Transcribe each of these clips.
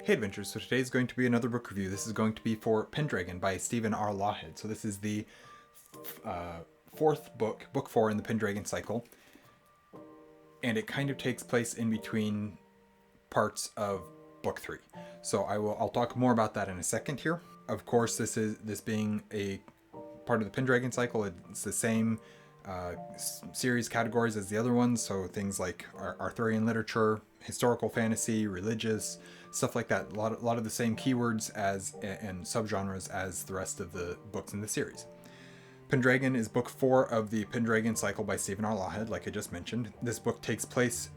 Hey Adventures, so today is going to be another book review. This is going to be for Pendragon by Stephen R. Lawhead. So this is the fourth book, book 4 in the Pendragon Cycle. And it kind of takes place in between parts of book 3. So I'll talk more about that in a second here. Of course, this being a part of the Pendragon Cycle, it's the same series categories as the other ones, so things like Arthurian literature, historical fantasy, religious, stuff like that. A lot of the same keywords and subgenres as the rest of the books in the series. Pendragon is book 4 of the Pendragon Cycle by Stephen R. Lawhead, like I just mentioned. This book takes place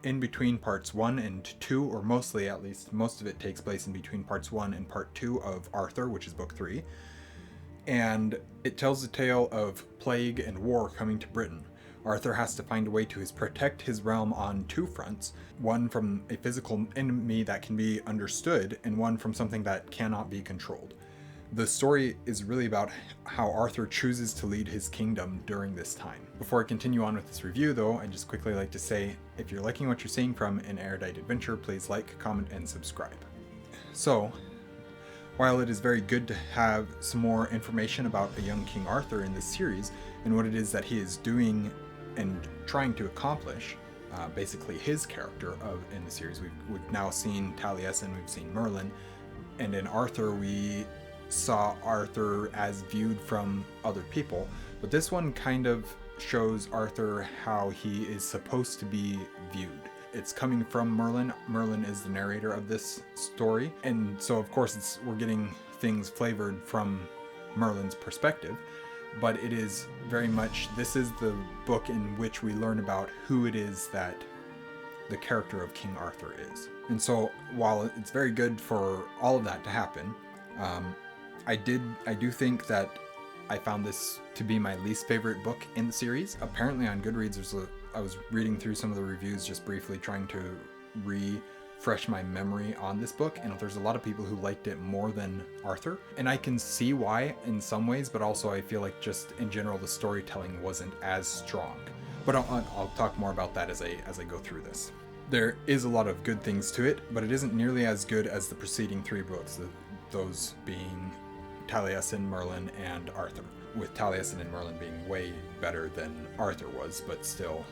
in between parts 1 and 2, or mostly, at least, most of it takes place in between parts 1 and part 2 of Arthur, which is book 3. And it tells the tale of plague and war coming to Britain. Arthur has to find a way to protect his realm on 2 fronts, one from a physical enemy that can be understood, and one from something that cannot be controlled. The story is really about how Arthur chooses to lead his kingdom during this time. Before I continue on with this review though, I'd just quickly like to say, if you're liking what you're seeing from an Erudite adventure, please like, comment, and subscribe. So, while it is very good to have some more information about a young King Arthur in this series and what it is that he is doing and trying to accomplish, basically his character in the series, we've now seen Taliesin, we've seen Merlin, and in Arthur we saw Arthur as viewed from other people, but this one kind of shows Arthur how he is supposed to be viewed. It's coming from Merlin. Merlin is the narrator of this story, and so of course we're getting things flavored from Merlin's perspective, but it is very much, this is the book in which we learn about who it is that the character of King Arthur is. And so while it's very good for all of that to happen, I do think that I found this to be my least favorite book in the series. Apparently on Goodreads I was reading through some of the reviews just briefly, trying to refresh my memory on this book, and there's a lot of people who liked it more than Arthur, and I can see why in some ways, but also I feel like just in general the storytelling wasn't as strong. But I'll talk more about that as I go through this. There is a lot of good things to it, but it isn't nearly as good as the preceding 3 books, those being Taliesin, Merlin, and Arthur, with Taliesin and Merlin being way better than Arthur was, but still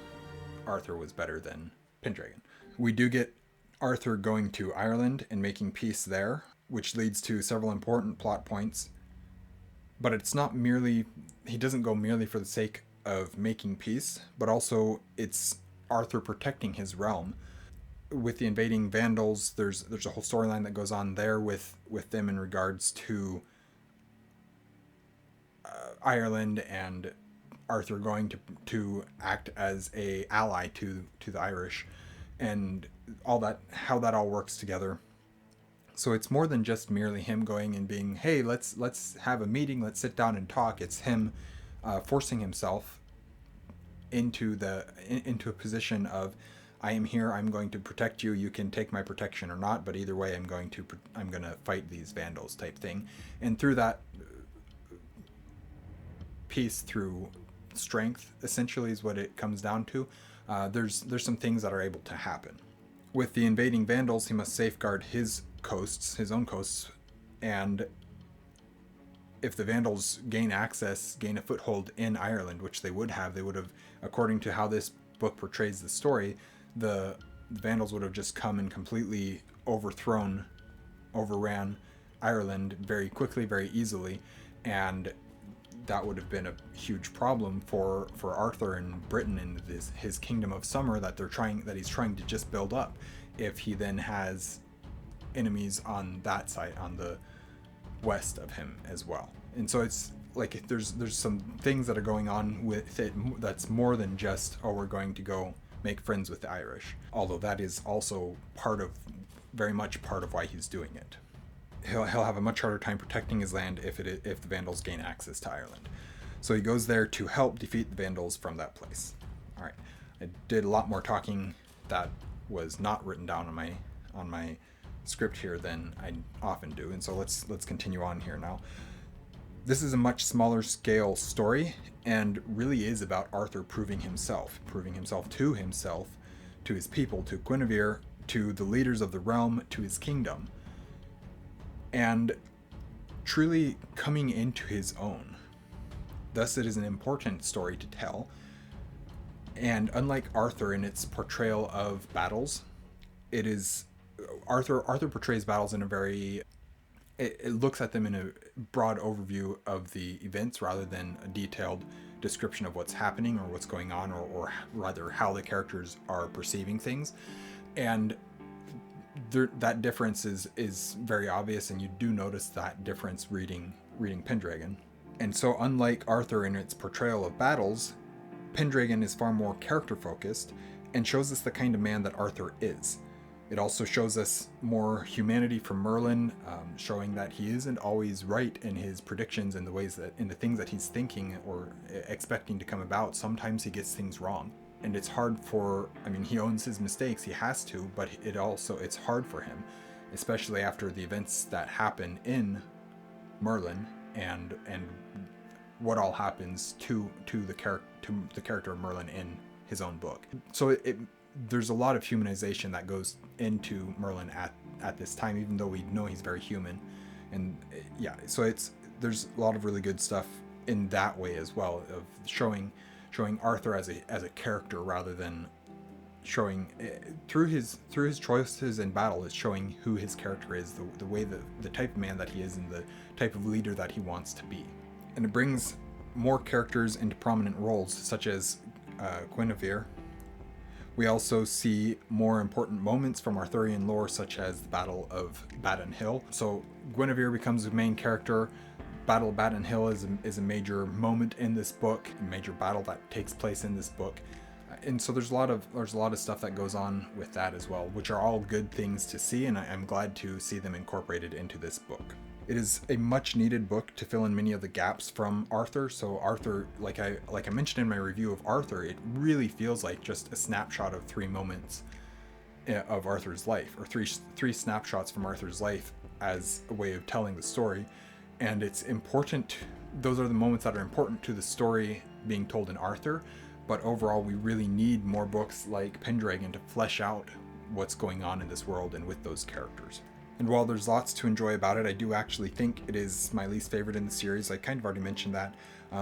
Arthur was better than Pendragon. We do get Arthur going to Ireland and making peace there, which leads to several important plot points, but it's not merely, he doesn't go merely for the sake of making peace, but also it's Arthur protecting his realm. With the invading Vandals, there's a whole storyline that goes on there with them in regards to Ireland, and Arthur going to act as a ally to the Irish, and all that, how that all works together. So it's more than just merely him going and being, hey, let's have a meeting, let's sit down and talk. It's him forcing himself into a position of, I am here, I'm going to protect you, you can take my protection or not, but either way I'm going to fight these Vandals type thing. And through that peace, through strength essentially is what it comes down to, there's some things that are able to happen. With the invading Vandals, he must safeguard his own coasts, and if the Vandals gain a foothold in Ireland, which they would have, according to how this book portrays the story, the Vandals would have just come and completely overran Ireland very quickly, very easily, and that would have been a huge problem for Arthur and Britain and his kingdom of summer that he's trying to just build up, if he then has enemies on that side, on the west of him as well. And so it's like there's some things that are going on with it that's more than just, oh, we're going to go make friends with the Irish, although that is also very much part of why he's doing it. He'll have a much harder time protecting his land if the Vandals gain access to Ireland. So he goes there to help defeat the Vandals from that place. All right, I did a lot more talking that was not written down on my script here than I often do, and so let's continue on here now. This is a much smaller scale story, and really is about Arthur proving himself to himself, to his people, to Guinevere, to the leaders of the realm, to his kingdom, and truly coming into his own. Thus, it is an important story to tell. And unlike Arthur in its portrayal of battles, it is Arthur portrays battles in a very, it looks at them in a broad overview of the events rather than a detailed description of what's happening or what's going on, or rather how the characters are perceiving things. And that difference is very obvious, and you do notice that difference reading Pendragon. And so unlike Arthur in its portrayal of battles, Pendragon is far more character focused and shows us the kind of man that Arthur is. It also shows us more humanity from Merlin, showing that he isn't always right in his predictions and in the things that he's thinking or expecting to come about. Sometimes he gets things wrong, and it's hard for, he owns his mistakes, he has to, but it's hard for him, especially after the events that happen in Merlin and what all happens to the character of Merlin in his own book. So there's a lot of humanization that goes into Merlin at this time, even though we know he's very human. And yeah, so there's a lot of really good stuff in that way as well, of showing Arthur as a character rather than showing through his choices in battle, is showing who his character is, the way the type of man that he is and the type of leader that he wants to be. And it brings more characters into prominent roles, such as Guinevere. We also see more important moments from Arthurian lore, such as the Battle of Badon Hill. So Guinevere becomes the main character. Battle of Badon Hill is a major moment in this book, a major battle that takes place in this book. And so there's a lot of stuff that goes on with that as well, which are all good things to see, and I'm glad to see them incorporated into this book. It is a much needed book to fill in many of the gaps from Arthur. So Arthur, like I mentioned in my review of Arthur, it really feels like just a snapshot of 3 moments of Arthur's life, or three snapshots from Arthur's life as a way of telling the story. And it's important, those are the moments that are important to the story being told in Arthur. But overall, we really need more books like Pendragon to flesh out what's going on in this world and with those characters. And while there's lots to enjoy about it, I do actually think it is my least favorite in the series. I kind of already mentioned that.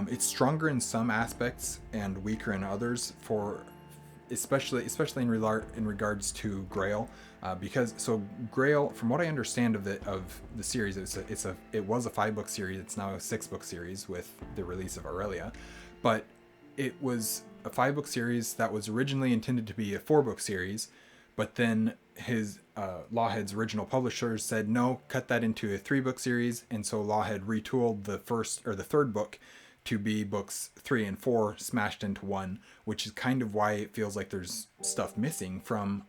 It's stronger in some aspects and weaker in others, especially in regards to Grail. Because Grail, from what I understand of the series, it was a 5-book series. It's now a 6-book series with the release of Aurelia, but it was a 5-book series that was originally intended to be a 4-book series, but then his Lawhead's original publishers said no, cut that into a 3-book series, and so Lawhead retooled the third book to be books 3 and 4 smashed into one, which is kind of why it feels like there's stuff missing from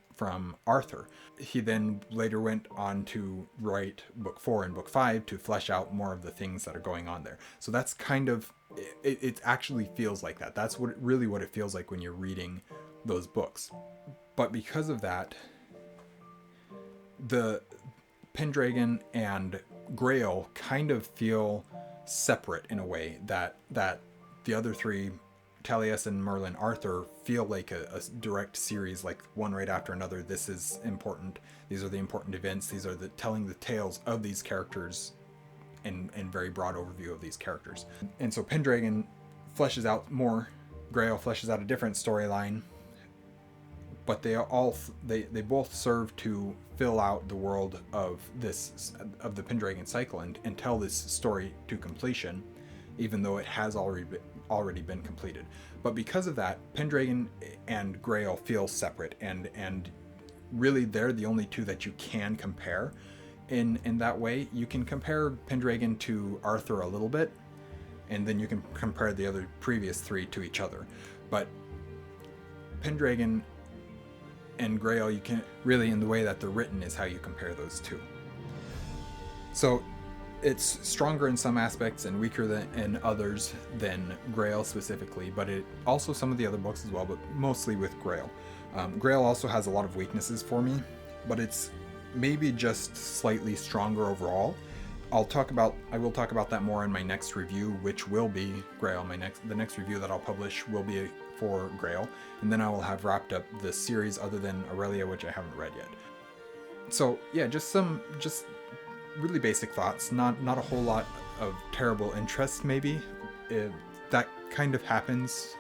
Arthur. He then later went on to write book 4 and book 5 to flesh out more of the things that are going on there. So that's kind of, it actually feels like that. That's what it feels like when you're reading those books. But because of that, the Pendragon and Grail kind of feel separate in a way that the other 3, Taliesin, Merlin, Arthur, feel like a direct series, like one right after another. This is important. These are the important events. These are telling the tales of these characters and very broad overview of these characters. And so Pendragon fleshes out more. Grail fleshes out a different storyline. But they both serve to fill out the world of the Pendragon Cycle and tell this story to completion, even though it has already been completed. But because of that, Pendragon and Grail feel separate, and really they're the only 2 that you can compare. In that way, you can compare Pendragon to Arthur a little bit, and then you can compare the other previous 3 to each other. But Pendragon and Grail, you can really, in the way that they're written, is how you compare those 2. So it's stronger in some aspects and weaker in others than Grail specifically, but it also some of the other books as well, but mostly with Grail. Grail also has a lot of weaknesses for me, but it's maybe just slightly stronger overall. I will talk about that more in my next review, which will be Grail. The next review that I'll publish will be for Grail, and then I will have wrapped up the series other than Aurelia, which I haven't read yet. So yeah, just really basic thoughts. Not a whole lot of terrible interest. Maybe that kind of happens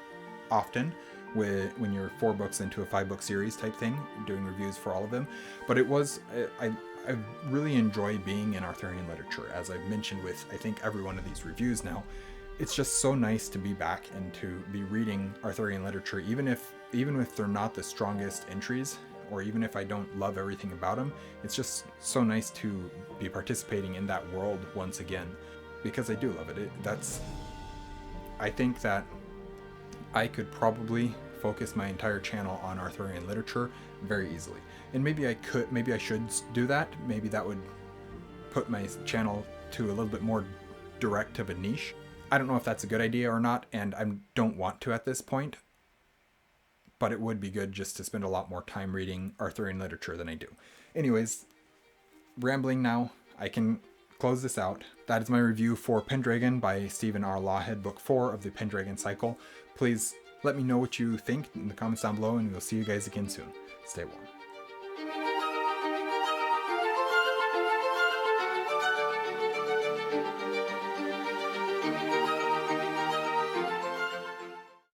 often when you're 4 books into a 5-book series type thing, doing reviews for all of them. But it was I really enjoy being in Arthurian literature, as I've mentioned with I think every one of these reviews now. It's just so nice to be back and to be reading Arthurian literature, even if they're not the strongest entries, or even if I don't love everything about them. It's just so nice to be participating in that world once again, because I do love it. I think that I could probably focus my entire channel on Arthurian literature very easily. And maybe I should do that. Maybe that would put my channel to a little bit more direct of a niche. I don't know if that's a good idea or not, and I don't want to at this point. But it would be good just to spend a lot more time reading Arthurian literature than I do. Anyways, rambling now, I can close this out. That is my review for Pendragon by Stephen R. Lawhead, Book 4 of the Pendragon Cycle. Please let me know what you think in the comments down below, and we'll see you guys again soon. Stay warm.